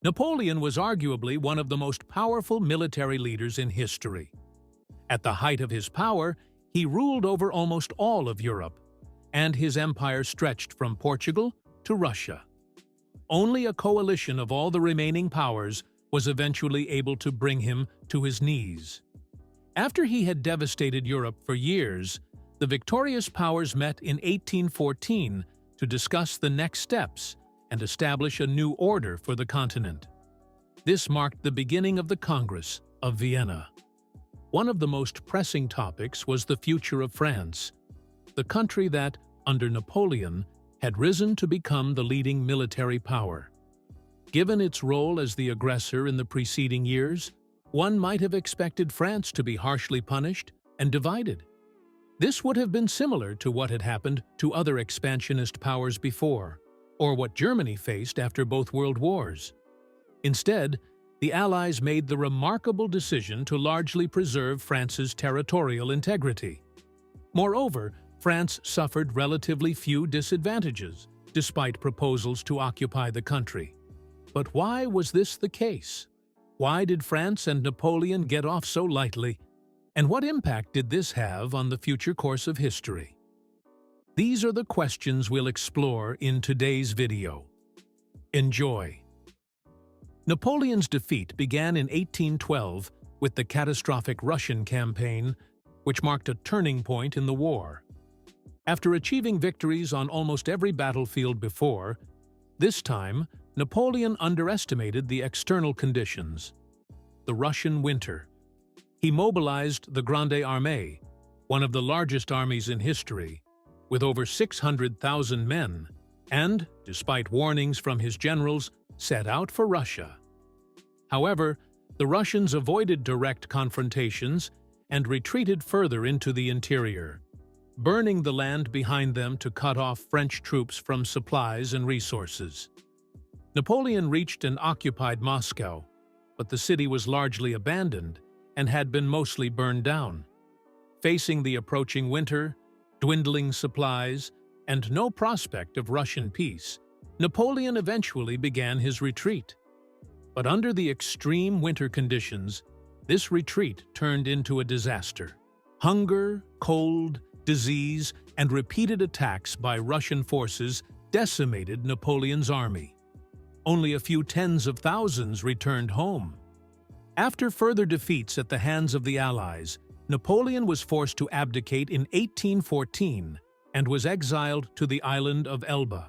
Napoleon was arguably one of the most powerful military leaders in history. At the height of his power, he ruled over almost all of Europe, and his empire stretched from Portugal to Russia. Only a coalition of all the remaining powers was eventually able to bring him to his knees. After he had devastated Europe for years, the victorious powers met in 1814 to discuss the next steps and establish a new order for the continent. This marked the beginning of the Congress of Vienna. One of the most pressing topics was the future of France, the country that, under Napoleon, had risen to become the leading military power. Given its role as the aggressor in the preceding years, one might have expected France to be harshly punished and divided. This would have been similar to what had happened to other expansionist powers before, or what Germany faced after both World Wars. Instead, the Allies made the remarkable decision to largely preserve France's territorial integrity. Moreover, France suffered relatively few disadvantages, despite proposals to occupy the country. But why was this the case? Why did France and Napoleon get off so lightly? And what impact did this have on the future course of history? These are the questions we'll explore in today's video. Enjoy! Napoleon's defeat began in 1812 with the catastrophic Russian campaign, which marked a turning point in the war. After achieving victories on almost every battlefield before, this time Napoleon underestimated the external conditions. The Russian winter. He mobilized the Grande Armée, one of the largest armies in history, with over 600,000 men, and, despite warnings from his generals, set out for Russia. However, the Russians avoided direct confrontations and retreated further into the interior, burning the land behind them to cut off French troops from supplies and resources. Napoleon reached and occupied Moscow, but the city was largely abandoned and had been mostly burned down. Facing the approaching winter, dwindling supplies, and no prospect of Russian peace, Napoleon eventually began his retreat. But under the extreme winter conditions, this retreat turned into a disaster. Hunger, cold, disease, and repeated attacks by Russian forces decimated Napoleon's army. Only a few tens of thousands returned home. After further defeats at the hands of the Allies, Napoleon was forced to abdicate in 1814 and was exiled to the island of Elba.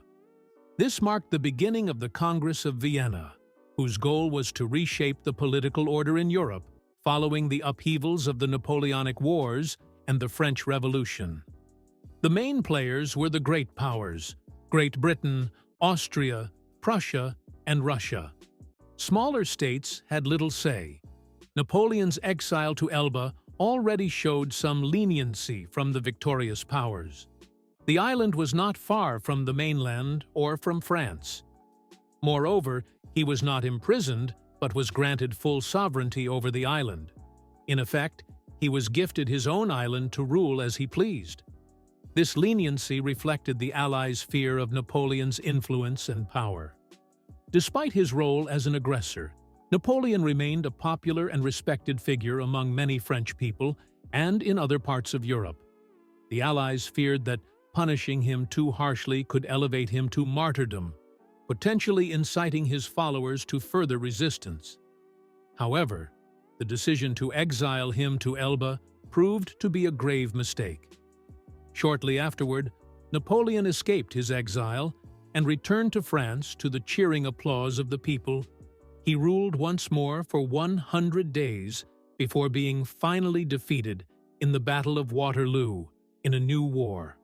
This marked the beginning of the Congress of Vienna, whose goal was to reshape the political order in Europe following the upheavals of the Napoleonic Wars and the French Revolution. The main players were the great powers: Great Britain, Austria, Prussia, and Russia. Smaller states had little say. Napoleon's exile to Elba already showed some leniency from the victorious powers. The island was not far from the mainland or from France. Moreover, he was not imprisoned, but was granted full sovereignty over the island. In effect, he was gifted his own island to rule as he pleased. This leniency reflected the Allies' fear of Napoleon's influence and power. Despite his role as an aggressor, Napoleon remained a popular and respected figure among many French people and in other parts of Europe. The Allies feared that punishing him too harshly could elevate him to martyrdom, potentially inciting his followers to further resistance. However, the decision to exile him to Elba proved to be a grave mistake. Shortly afterward, Napoleon escaped his exile and returned to France to the cheering applause of the people. He ruled once more for 100 days before being finally defeated in the Battle of Waterloo in a new war.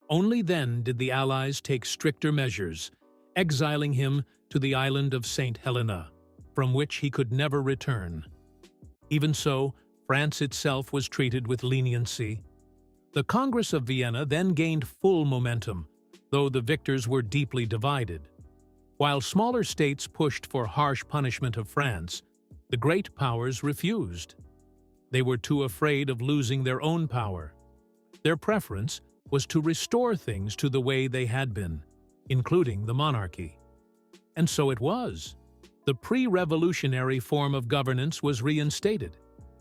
Only then did the Allies take stricter measures, exiling him to the island of St. Helena, from which he could never return. Even so, France itself was treated with leniency. The Congress of Vienna then gained full momentum, though the victors were deeply divided. While smaller states pushed for harsh punishment of France, the great powers refused. They were too afraid of losing their own power. Their preference was to restore things to the way they had been, including the monarchy. And so it was. the pre-revolutionary form of governance was reinstated,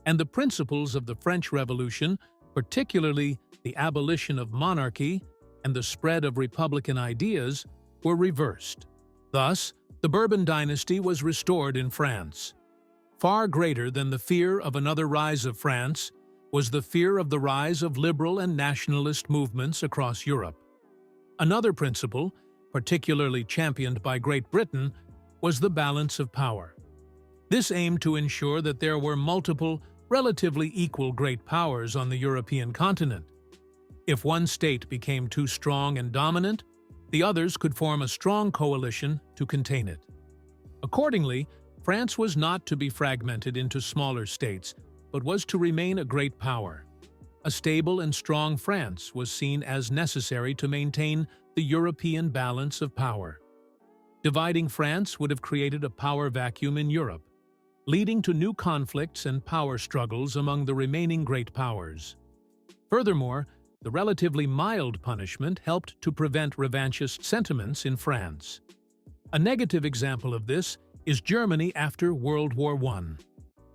and the principles of the French Revolution, particularly the abolition of monarchy and the spread of republican ideas, were reversed. Thus, the Bourbon dynasty was restored in France. Far greater than the fear of another rise of France was the fear of the rise of liberal and nationalist movements across Europe. Another principle, particularly championed by Great Britain, was the balance of power. This aimed to ensure that there were multiple, relatively equal great powers on the European continent. If one state became too strong and dominant, the others could form a strong coalition to contain it. Accordingly, France was not to be fragmented into smaller states, but was to remain a great power. A stable and strong France was seen as necessary to maintain the European balance of power. Dividing France would have created a power vacuum in Europe, leading to new conflicts and power struggles among the remaining great powers. Furthermore, the relatively mild punishment helped to prevent revanchist sentiments in France. A negative example of this is Germany after World War I.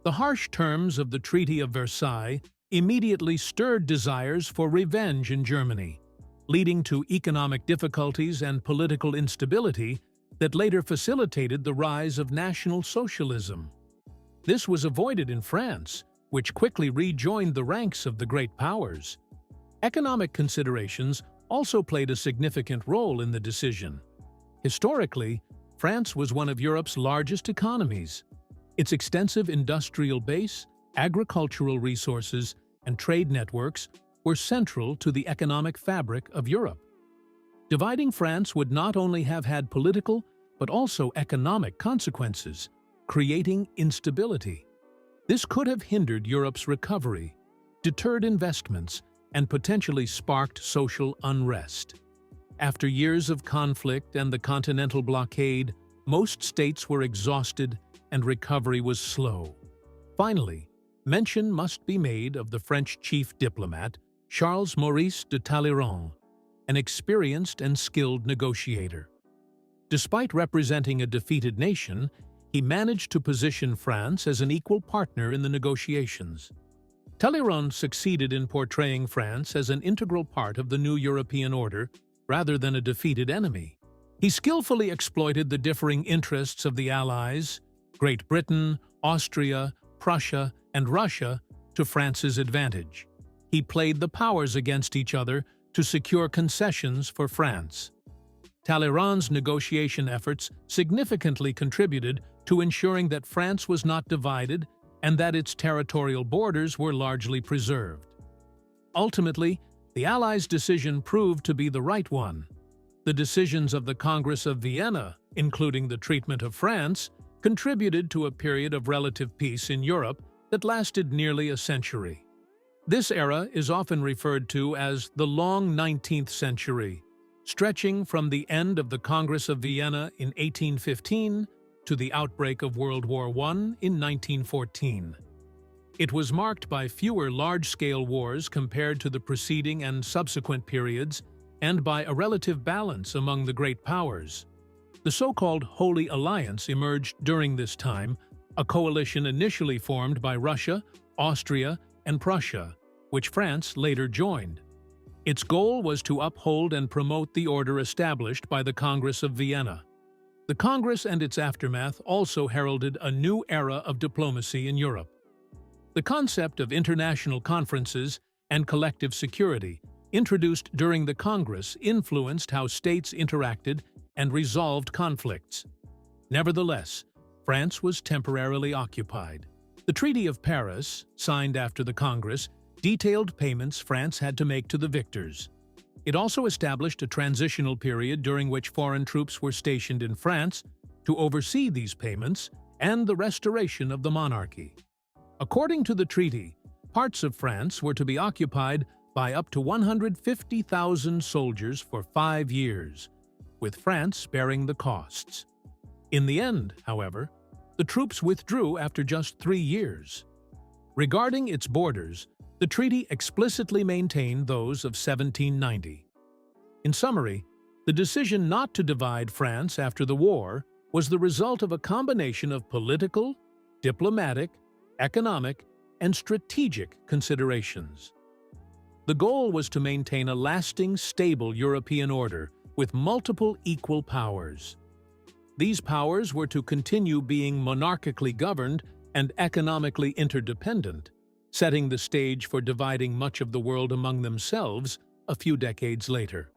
The harsh terms of the Treaty of Versailles immediately stirred desires for revenge in Germany, leading to economic difficulties and political instability that later facilitated the rise of National Socialism. This was avoided in France, which quickly rejoined the ranks of the great powers. Economic considerations also played a significant role in the decision. Historically, France was one of Europe's largest economies. Its extensive industrial base, agricultural resources, and trade networks were central to the economic fabric of Europe. Dividing France would not only have had political, but also economic consequences, creating instability. This could have hindered Europe's recovery, deterred investments, and potentially sparked social unrest. After years of conflict and the continental blockade, most states were exhausted and recovery was slow. Finally, mention must be made of the French chief diplomat, Charles Maurice de Talleyrand, an experienced and skilled negotiator. Despite representing a defeated nation, he managed to position France as an equal partner in the negotiations. Talleyrand succeeded in portraying France as an integral part of the new European order rather than a defeated enemy. He skillfully exploited the differing interests of the Allies, Great Britain, Austria, Prussia, and Russia, to France's advantage. He played the powers against each other to secure concessions for France. Talleyrand's negotiation efforts significantly contributed to ensuring that France was not divided and that its territorial borders were largely preserved. Ultimately, the Allies' decision proved to be the right one. The decisions of the Congress of Vienna, including the treatment of France, contributed to a period of relative peace in Europe that lasted nearly a century. This era is often referred to as the long 19th century, stretching from the end of the Congress of Vienna in 1815 to the outbreak of World War I in 1914. It was marked by fewer large-scale wars compared to the preceding and subsequent periods, and by a relative balance among the great powers. The so-called Holy Alliance emerged during this time, a coalition initially formed by Russia, Austria, and Prussia, which France later joined. Its goal was to uphold and promote the order established by the Congress of Vienna. The Congress and its aftermath also heralded a new era of diplomacy in Europe. The concept of international conferences and collective security, introduced during the Congress, influenced how states interacted and resolved conflicts. Nevertheless, France was temporarily occupied. The Treaty of Paris, signed after the Congress, detailed payments France had to make to the victors. It also established a transitional period during which foreign troops were stationed in France to oversee these payments and the restoration of the monarchy. According to the treaty, parts of France were to be occupied by up to 150,000 soldiers for 5 years, with France bearing the costs. In the end, however, the troops withdrew after just 3 years. Regarding its borders, the treaty explicitly maintained those of 1790. In summary, the decision not to divide France after the war was the result of a combination of political, diplomatic, economic, and strategic considerations. The goal was to maintain a lasting, stable European order with multiple equal powers. These powers were to continue being monarchically governed and economically interdependent, setting the stage for dividing much of the world among themselves a few decades later.